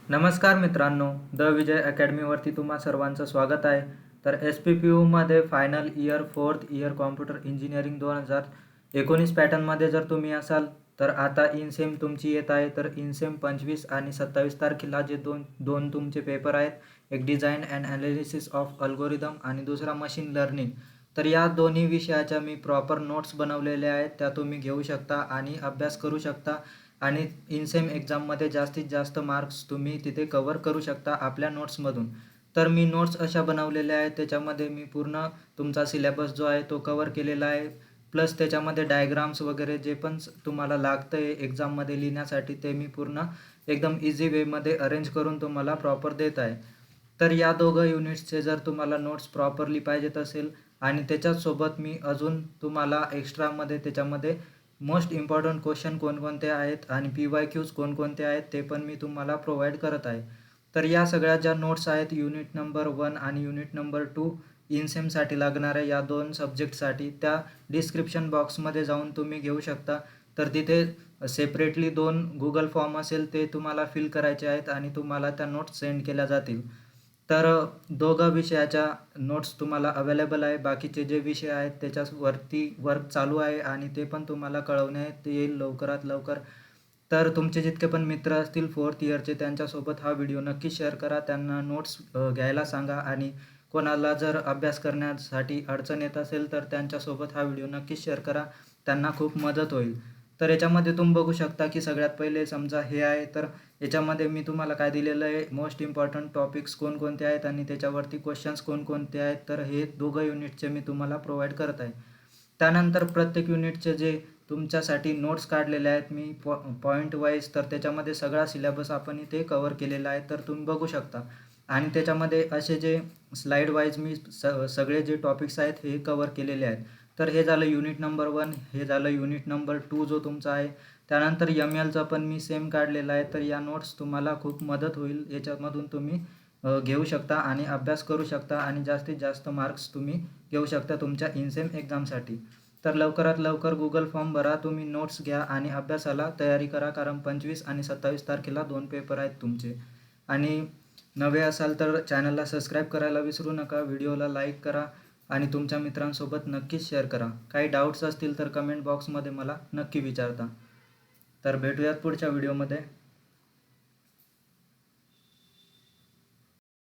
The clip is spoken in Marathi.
नमस्कार मित्रांनो, द विजय अकॅडमीवरती तुम्हा सर्वांचं स्वागत आहे. तर SPPUमध्ये final year 4th year computer engineering 2019 पॅटर्नमध्ये जर तुम्ही असाल तर आता इनसेम तुमची येत आहे. तर इनसेम 25 आणि 27 तारखेला जे दोन तुमचे पेपर आहेत, एक design and analysis of algorithm आणि दुसरा मशीन लर्निंग. तर या दोन्ही विषयाच्या मी प्रॉपर नोट्स बनवलेल्या आहेत, त्या तुम्ही घेऊ शकता आणि अभ्यास करू शकता आणि इनसेम एक्झाममध्ये जास्तीत जास्त मार्क्स तुम्ही तिथे कवर करू शकता आपल्या नोट्समधून. तर मी नोट्स अशा बनवलेल्या आहेत, त्याच्यामध्ये मी पूर्ण तुमचा सिलेबस जो आहे तो कवर केलेला आहे. प्लस त्याच्यामध्ये डायग्राम्स वगैरे जे पण तुम्हाला लागतं आहे एक्झाममध्ये लिहिण्यासाठी, ते मी पूर्ण एकदम इझी वेमध्ये अरेंज करून तुम्हाला प्रॉपर देत आहे. तर या दोघं युनिट्सचे जर तुम्हाला नोट्स प्रॉपरली पाहिजेत असेल आणि त्याच्याचसोबत मी अजून तुम्हाला एक्स्ट्रामध्ये त्याच्यामध्ये मोस्ट इम्पॉर्टंट क्वेश्चन कोणकोणते आहेत आणि PYQs कोणकोणते आहेत ते पण मी तुम्हाला प्रोव्हाइड करत आहे. तर या सगळ्या ज्या नोट्स आहेत युनिट नंबर 1 आणि युनिट नंबर 2 इनसेमसाठी लागणाऱ्या या 2 सब्जेक्टसाठी, त्या डिस्क्रिप्शन बॉक्समध्ये जाऊन तुम्ही घेऊ शकता. तर तिथे सेपरेटली 2 गुगल फॉर्म असेल, ते तुम्हाला फिल करायचे आहेत आणि तुम्हाला त्या नोट्स सेंड केल्या जातील. तर दोघं विषयाच्या नोट्स तुम्हाला अवेलेबल आहे. बाकीचे जे विषय आहेत त्याच्यावरती वर्क चालू आहे आणि ते पण तुम्हाला कळवण्यात येईल लवकरात लवकर. तर तुमचे जितके पण मित्र असतील 4th इयरचे, त्यांच्यासोबत हा व्हिडिओ नक्की शेअर करा. त्यांना नोट्स घ्यायला सांगा आणि कोणाला जर अभ्यास करण्यासाठी अडचण येत असेल तर त्यांच्यासोबत हा व्हिडिओ नक्कीच शेअर करा. त्यांना खूप मदत होईल. तर याच्यामध्ये तुम्ही बघू शकता की सगळ्यात पहिले समजा हे आहे, तर याच्यामध्ये मी तुम्हाला काय दिलेलं आहे, मोस्ट इम्पॉर्टंट टॉपिक्स कोणकोणते आहेत आणि त्याच्यावरती क्वेश्चन्स कोणकोणते आहेत. तर हे दोघं युनिटचे मी तुम्हाला प्रोव्हाइड करत आहे. त्यानंतर प्रत्येक युनिटचे जे तुमच्यासाठी नोट्स काढलेले आहेत मी पॉईंट वाईज, तर त्याच्यामध्ये सगळा सिलेबस आपण इथे कवर केलेला आहे, तर तुम्ही बघू शकता. आणि त्याच्यामध्ये असे जे स्लाईड वाईज मी सगळे जे टॉपिक्स आहेत हे कवर केलेले आहेत. तर हे झालं युनिट नंबर 1, हे झालं युनिट नंबर 2 जो तुमचा आहे. त्यानंतर MLचा पण मी सेम काढलेला आहे. तर या नोट्स तुम्हाला खूप मदत होईल, याच्यामधून तुम्ही घेऊ शकता आणि अभ्यास करू शकता आणि जास्तीत जास्त मार्क्स तुम्ही घेऊ शकता तुमच्या इनसेम एक्झामसाठी. तर लवकरात लवकर गुगल फॉर्म भरा, तुम्ही नोट्स घ्या आणि अभ्यासाला तयारी करा, कारण 25 आणि 27 तारखेला 2 पेपर आहेत तुमचे. आणि नवे असाल तर चॅनलला सबस्क्राईब करायला विसरू नका, व्हिडिओला लाईक करा आणि तुमच्या मित्रांसोबत नक्कीच शेअर करा. काही डाऊट्स असतील तर कमेंट बॉक्समध्ये मला नक्की विचारता. तर भेटूयात पुढच्या व्हिडिओमध्ये.